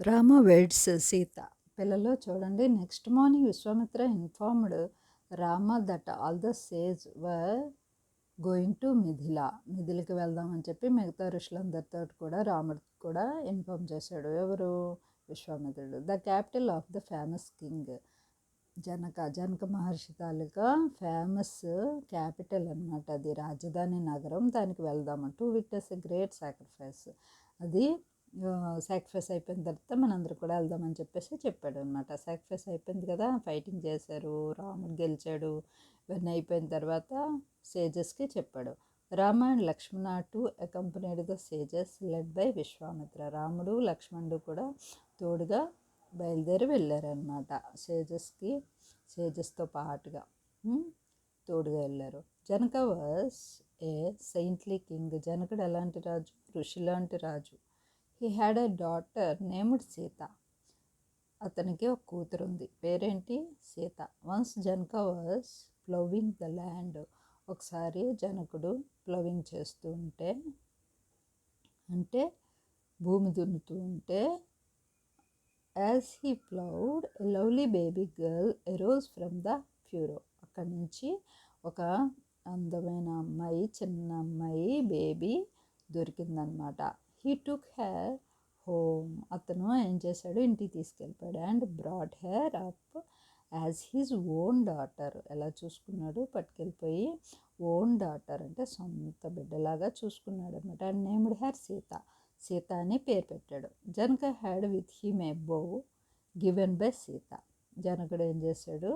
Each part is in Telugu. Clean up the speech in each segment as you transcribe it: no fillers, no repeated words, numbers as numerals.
రామ వెడ్స్ సీత. పిల్లలు చూడండి, next morning Vishwamitra informed Rama that all the sage were going to మిథిలకి వెళ్దామని చెప్పి మిగతా ఋషులందరితో కూడా రాముడు కూడా ఇన్ఫార్మ్ చేశాడు. ఎవరు? విశ్వామిత్రుడు. The capital of the famous king Janaka Maharshi taluka famous capital అనమాట. అది రాజధాని నగరం. దానికి వెళ్దాము. To witness a great sacrifice. అది సాక్రిఫైస్ అయిపోయిన తర్వాత మనందరూ కూడా వెళ్దామని చెప్పేసి చెప్పాడు అనమాట. సాక్రిఫైస్ అయిపోయింది కదా, ఫైటింగ్ చేశారు, రాముడు గెలిచాడు. ఇవన్నీ అయిపోయిన తర్వాత సేజెస్కి చెప్పాడు. Rama and Lakshmana to accompanied the sages led by Vishwamitra. రాముడు లక్ష్మణుడు కూడా తోడుగా బయలుదేరి వెళ్ళారనమాట. సేజెస్తో పాటుగా తోడుగా వెళ్ళారు. Janaka was a saintly king. జనకుడు ఎలాంటి రాజు? ఋషి లాంటి రాజు. He had a daughter named Sita. అతనికి ఒక కూతురు ఉంది. పేరేంటి? Sita. Once Janaka was ploughing the land. ఒకసారి జనకుడు ప్లవింగ్ చేస్తూ ఉంటే, అంటే భూమి దున్నుతూ ఉంటే, as he ploughed a lovely baby girl arose from the furrow. అక్కడి నుంచి ఒక అందమైన అమ్మాయి, చిన్న అమ్మాయి బేబీ దొరికిందనమాట. He took her home. అతను ఏం చేశాడు? ఇంటికి తీసుకెళ్ళిపోయాడు. And brought her up as his own daughter. ఎలా చూసుకున్నాడు? పట్టుకెళ్ళిపోయి ఓన్ డాటర్ అంటే సొంత బిడ్డలాగా చూసుకున్నాడు అనమాట. And named her Sita. Sita అని పేరు పెట్టాడు. Janaka had with him a bow given by Sita. జనకుడు ఏం చేశాడు?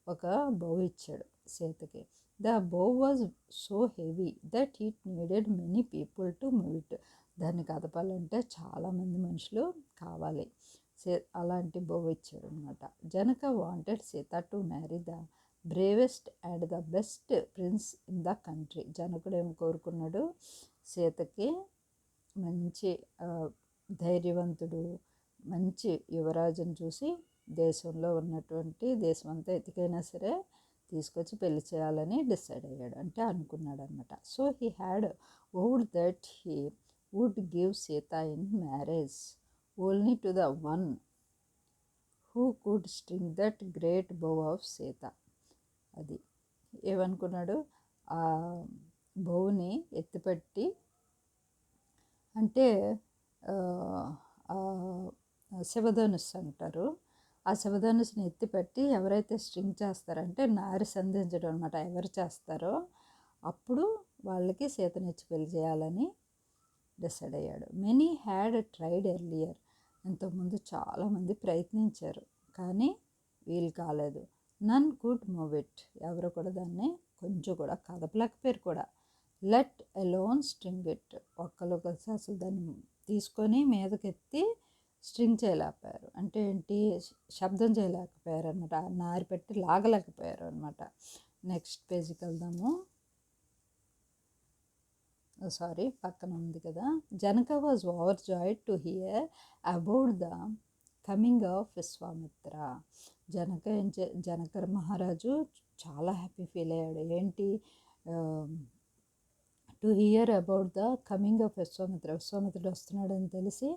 ఒక బౌ ఇచ్చాడు సీతకి. The bow was so heavy that it needed many people to move it. దాన్ని కదపాలంటే చాలామంది మనుషులు కావాలి. అలాంటి బౌ ఇచ్చాడు అనమాట. Janaka wanted Sita to marry the bravest and the best prince in the country. జనకుడు ఏం కోరుకున్నాడు? సీతకి మంచి ధైర్యవంతుడు, మంచి యువరాజును చూసి దేశంలో ఉన్నటువంటి దేశం అంతా ఎతికైనా సరే తీసుకొచ్చి పెళ్లి చేయాలని డిసైడ్ అయ్యాడు, అంటే అనుకున్నాడు అనమాట. So he had vowed that he would give Sita in marriage only to the one who could string that great bow of Sita. అది ఏమనుకున్నాడు? ఆ బౌని ఎత్తిపట్టి, అంటే శివధనుస్సు అంటారు. ఆ శివధనుస్సుని ఎత్తిపెట్టి ఎవరైతే స్ట్రింగ్ చేస్తారంటే నారి సంధించడం అనమాట. ఎవరు చేస్తారో అప్పుడు వాళ్ళకి సీతనిచ్చి పెళ్లి చేయాలని డిసైడ్ అయ్యాడు. Many had tried earlier. ఇంతకుముందు చాలామంది ప్రయత్నించారు, కానీ వీలు కాలేదు. నన్ కుడ్ మూవ్ ఇట్. ఎవరు కూడా దాన్ని కొంచెం కూడా కదపలేకపోయారు కూడా. Let alone string it. ఒక్కరు కలిసి అసలు దాన్ని తీసుకొని మీదకెత్తి స్ట్రింగ్ చేయలేకపోయారు. అంటే ఏంటి? శబ్దం చేయలేకపోయారు అనమాట. నారి పెట్టి లాగలేకపోయారు అనమాట. నెక్స్ట్ పేజీకి వెళ్దాము. సారీ, పక్కన ఉంది కదా. Janaka was overjoyed to hear about the coming of Vishwamitra. Janaka మహారాజు చాలా హ్యాపీ ఫీల్ అయ్యాడు. ఏంటి? To hear about the coming of విశ్వామిత్రుడు వస్తున్నాడని తెలిసి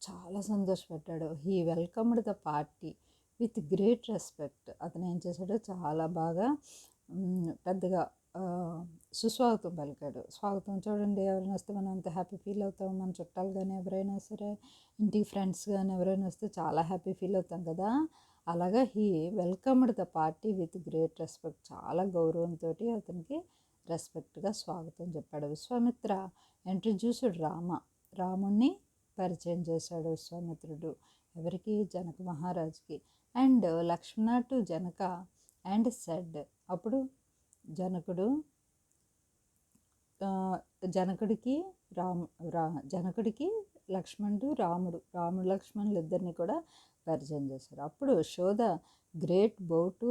చాలా సంతోషపడ్డాడు. He welcomed the party with great respect. అతను ఏం చేశాడు? చాలా బాగా పెద్దగా సుస్వాగతం పలికాడు. స్వాగతం చూడండి, ఎవరైనా వస్తే మనం అంత హ్యాపీ ఫీల్ అవుతాం. మన చుట్టాలు కానీ ఎవరైనా సరే, ఇంటికి ఫ్రెండ్స్ కానీ ఎవరైనా వస్తే చాలా హ్యాపీ ఫీల్ అవుతాం కదా. అలాగా he welcomed the party with great respect. చాలా గౌరవంతో అతనికి రెస్పెక్ట్గా స్వాగతం చెప్పాడు. విశ్వామిత్ర ఇంట్రడ్యూస్డ్ రాముణ్ణి పరిచయం చేశాడు విశ్వామిత్రుడు. ఎవరికి? జనక మహారాజుకి. And Lakshmana to Janaka and said. అప్పుడు జనకుడికి లక్ష్మణుడు రాముడు లక్ష్మణులు ఇద్దరిని కూడా పరిచయం చేశారు. అప్పుడు show the great bow to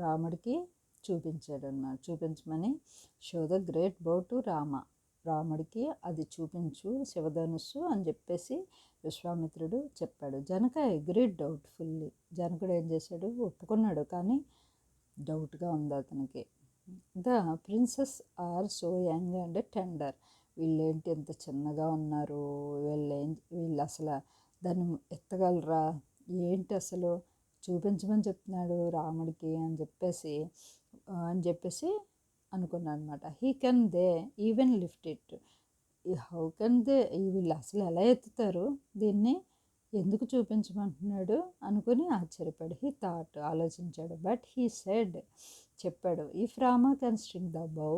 రాముడికి చూపించాడు అన్నమాట. చూపించమని show the great bow to రాముడికి అది చూపించు శివధనుస్సు అని చెప్పేసి విశ్వామిత్రుడు చెప్పాడు. Janaka agreed doubtfully. జనకుడు ఏం చేశాడు? ఒప్పుకున్నాడు, కానీ డౌట్గా ఉంది అతనికి. The princes are so young and tender. వీళ్ళేంటి ఎంత చిన్నగా ఉన్నారు, వీళ్ళు అసలు దాన్ని ఎత్తగలరా, ఏంటి అసలు చూపించమని చెప్తున్నాడు రాముడికి అని చెప్పేసి అనుకున్నాను అనమాట. He can they even lift it, how can they, వీళ్ళు అసలు ఎలా ఎత్తుతారు దీన్ని, ఎందుకు చూపించమంటున్నాడు అనుకుని ఆశ్చర్యపడి హీ థాట్, ఆలోచించాడు. బట్ హీ సెడ్, చెప్పాడు, if Rama can string the bow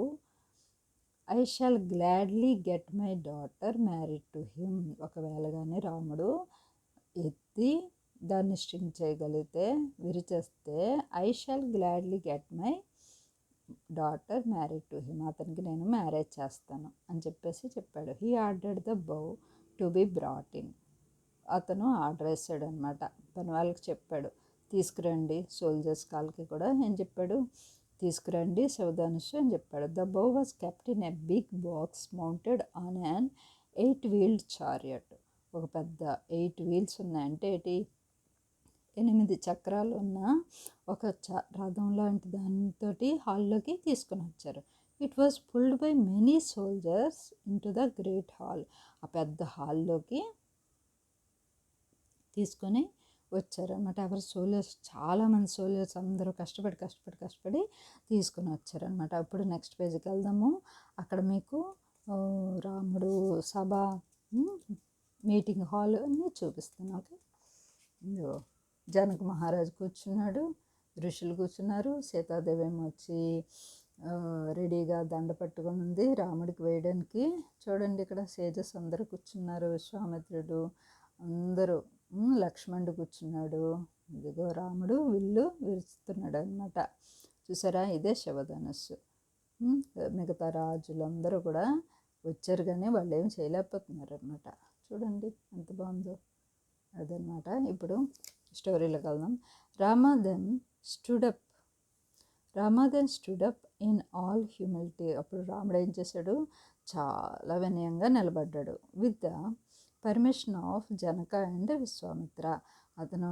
I shall gladly get my daughter married to him. ఒకవేళ కానీ రాముడు ఎత్తి దాన్ని స్ట్రింగ్ చేయగలిగితే, విరిచేస్తే, I shall gladly get my daughter married to him, అతనికి నేను మ్యారేజ్ చేస్తాను అని చెప్పేసి చెప్పాడు. He ordered the bow to be brought in. అతను ఆర్డర్ వేసాడు అనమాట. తన వాళ్ళకి చెప్పాడు, తీసుకురండి, సోల్జర్స్ కాల్కి కూడా ఏం చెప్పాడు, తీసుకురండి శివధనుస్సు అని చెప్పాడు. The bow was kept in a big box mounted on an 8-wheeled chariot. ఒక పెద్ద 8 wheels ఉన్నాయంటే 8 చక్రాలు ఉన్న ఒక రథం లాంటి దానితోటి హాల్లోకి తీసుకుని వచ్చారు. It was pulled by many soldiers in to the great hall. ఆ పెద్ద హాల్లోకి తీసుకొని వచ్చారనమాట. ఎవరు సోల్జర్స్, చాలామంది సోల్జర్స్ అందరూ కష్టపడి తీసుకుని వచ్చారనమాట. ఇప్పుడు నెక్స్ట్ పేజీకి వెళ్దాము. అక్కడ మీకు రాముడు సభ, మీటింగ్ హాల్ అన్నీ చూపిస్తాను. ఓకే, జనక మహారాజు కూర్చున్నాడు, ఋషులు కూర్చున్నారు, సీతాదేవి ఏమో వచ్చి రెడీగా దండ పట్టుకొని ఉంది రాముడికి వేయడానికి. చూడండి ఇక్కడ సేజస్ అందరూ కూర్చున్నారు, విశ్వామిత్రుడు అందరూ, లక్ష్మణుడు కూర్చున్నాడు. ఇదిగో రాముడు విల్లు విరుస్తున్నాడు అనమాట. చూసారా, ఇదే శివధనుస్సు. మిగతా రాజులందరూ కూడా వచ్చారు కానీ వాళ్ళు ఏమి చేయలేకపోతున్నారు అనమాట. చూడండి ఎంత బాగుందో అదనమాట. ఇప్పుడు స్టోరీలోకి వెళ్దాం. Rama then stood up in all humility. అప్పుడు రాముడు ఏం చేశాడు, చాలా వినయంగా నిలబడ్డాడు. With the permission of Janaka and Vishwamitra. అతను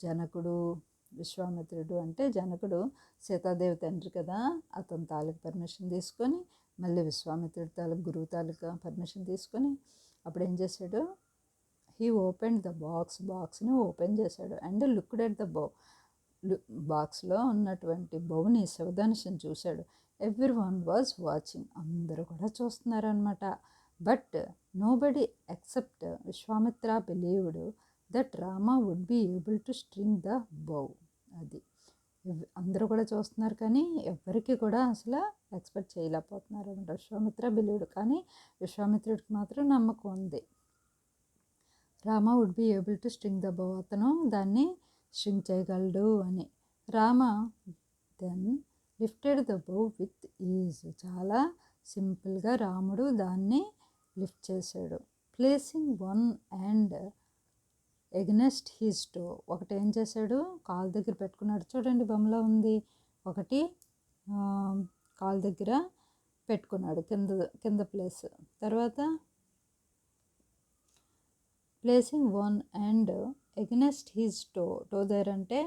జనకుడు, విశ్వామిత్రుడు అంటే జనకుడు సీతాదేవి తండ్రి కదా, అతని తాలూకు పర్మిషన్ తీసుకొని, మళ్ళీ విశ్వామిత్రుడి తాలూకు గురువు తాలూకా పర్మిషన్ తీసుకొని అప్పుడు ఏం చేశాడు, హీ ఓపెన్ ద బాక్స్ని ఓపెన్ చేశాడు. And looked at the bow, బాక్స్లో ఉన్నటువంటి బౌని, శివధనుస్సుని చూశాడు. ఎవ్రీ వన్ వాజ్ వాచింగ్, అందరూ కూడా చూస్తున్నారనమాట. But nobody except Vishwamitra believed that Rama would be able to string the bow. అది అందరూ కూడా చూస్తున్నారు కానీ ఎవరికి కూడా అసలు ఎక్స్పెక్ట్ చేయలేకపోతున్నారు అనమాట. విశ్వామిత్ర బిలీవ్డ్, కానీ విశ్వామిత్రుడికి మాత్రం నమ్మకం ఉంది, Rama would be able to string the bow, అతను దాన్ని స్ట్రింగ్ చేయగలడు అని. Rama then lifted the bow with ease. చాలా సింపుల్గా రాముడు దాన్ని లిఫ్ట్ చేశాడు. Placing one hand against his toe. ఒకటి ఏం చేశాడు, కాలు దగ్గర పెట్టుకున్నాడు. చూడండి బొమ్మలో ఉంది, ఒకటి కాలు దగ్గర పెట్టుకున్నాడు, కింద ప్లేస్. తర్వాత placing one hand against his toe దగ్గర అంటే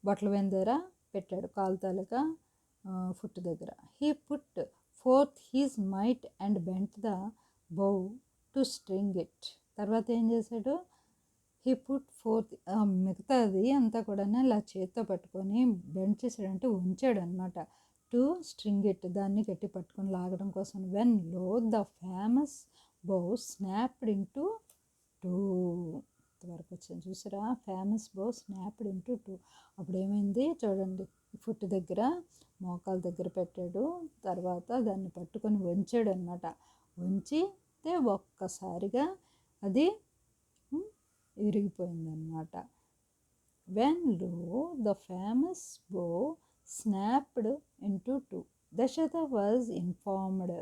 బొట్ల వేన్ దగ్గర పెట్టాడు, కాలు తాలూకా ఫుట్ దగ్గర. He put forth his might and bent the bow to string it. తర్వాత ఏం చేశాడు, హీ పుట్ ఫోర్త్, మిగతాది అంతా కూడా ఇలా చేత్తో పట్టుకొని బెండ్ చేసాడంటే ఉంచాడు అనమాట. టు స్ట్రింగ్ ఇట్, దాన్ని గట్టి పట్టుకొని లాగడం కోసం. When lo the famous bow snapped into 2. ఇంతవరకు వచ్చింది చూసారా, ఫేమస్ బౌ స్నాప్డ్ ఇంటూ 2. అప్పుడు ఏమైంది చూడండి, ఫుట్ దగ్గర మోకాల దగ్గర పెట్టాడు, తర్వాత దాన్ని పట్టుకొని వంచాడు అనమాట. వంచితే ఒక్కసారిగా అది విరిగిపోయిందన్నమాట. When lo the famous bow snapped into 2 Dasharatha was informed.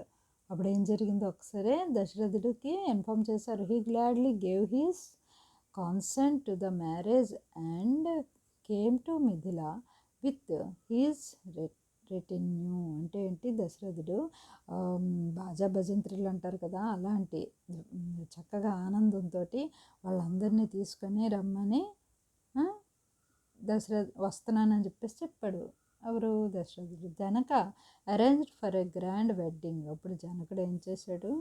అప్పుడు ఏం జరిగిందో ఒకసారి దశరథుడికి ఇన్ఫార్మ్ చేశారు. He gladly gave his consent to the marriage and came to Mithila with his retinue. అంటే ఏంటి, దశరథుడు బాజా భజంత్రులు అంటారు కదా, అలాంటి చక్కగా ఆనందంతో వాళ్ళందరినీ తీసుకొని రమ్మని వస్తున్నానని చెప్పేసి చెప్పాడు. ఎవరు, దశరథుడు. Janaka arranged for a grand wedding. అప్పుడు జనకుడు ఏం చేశాడు,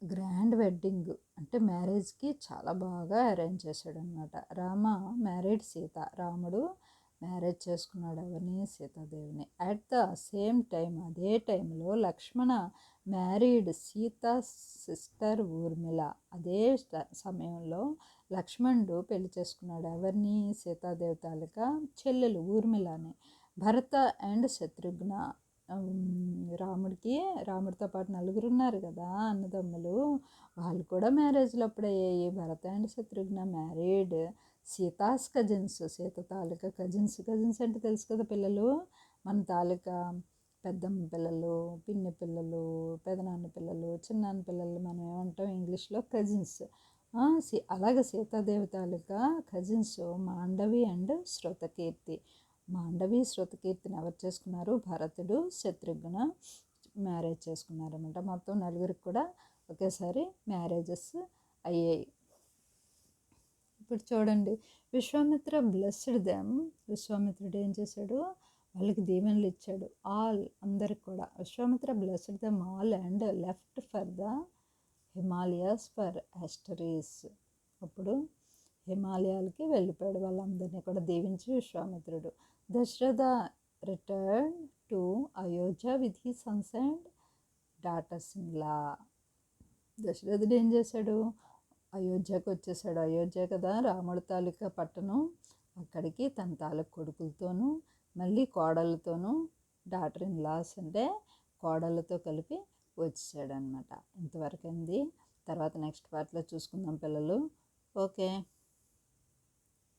గ్రాండ్ వెడ్డింగ్ అంటే మ్యారేజ్కి చాలా బాగా అరేంజ్ చేశాడు అనమాట. రామ మ్యారీడ్ సీత, రాముడు మ్యారేజ్ చేసుకున్నాడు ఎవరిని, సీతాదేవిని. అట్ ద సేమ్ టైం, అదే టైంలో లక్ష్మణ మ్యారీడ్ సీతా సిస్టర్ ఊర్మిళ. అదే సమయంలో లక్ష్మణుడు పెళ్లి చేసుకున్నాడు ఎవరిని, సీతాదేవి తాలూకా చెల్లెలు ఊర్మిళని. భరత అండ్ శత్రుఘ్న, రాముడితో పాటు నలుగురు ఉన్నారు కదా అన్నదమ్ములు, వాళ్ళు కూడా మ్యారేజ్లు అప్పుడే అయ్యాయి. Bharata and Shatrughna married Sita's cousins, Sita తాలూకా కజిన్స్. కజిన్స్ అంటే తెలుసు కదా పిల్లలు, మన తాలూకా పెద్దమ్మ పిల్లలు, పిన్ని పిల్లలు, పెదనాన్న పిల్లలు, చిన్నాన్న పిల్లలు మనం ఏమంటాం ఇంగ్లీష్లో కజిన్స్. అలాగే సీతాదేవి తాలూకా కజిన్స్ మాండవి అండ్ శృతకీర్తి. మాండవి శృతకీర్తిని ఎవరు చేసుకున్నారు, భరతుడు శత్రుఘ్న మ్యారేజ్ చేసుకున్నారన్నమాట. మొత్తం నలుగురికి కూడా ఒకేసారి మ్యారేజెస్ అయ్యాయి. ఇప్పుడు చూడండి, విశ్వామిత్ర బ్లెస్డ్ దెమ్. విశ్వామిత్రుడు ఏం చేశాడు, వాళ్ళకి దీవెనలు ఇచ్చాడు. ఆల్, అందరికి కూడా. Vishwamitra blessed them all and left for the Himalayas for austerities. అప్పుడు హిమాలయాలకి వెళ్ళిపోయాడు, వాళ్ళందరినీ కూడా దీవించి విశ్వామిత్రుడు. Dasharatha return to Ayodhya with he sons and daughters in law. దశరథుడు ఏం చేశాడు, అయోధ్యకు వచ్చేసాడు. అయోధ్య కదా రాముడి తాలూకా పట్టణం. అక్కడికి తన తాలూకు కొడుకులతోనూ, మళ్ళీ కోడళ్ళతోనూ, డాటర్ ఇన్ లాస్ అంటే కోడళ్ళతో కలిపి వచ్చేసాడు అనమాట. ఇంతవరకు అయింది. తర్వాత నెక్స్ట్ పార్ట్లో చూసుకుందాం పిల్లలు. ఓకే.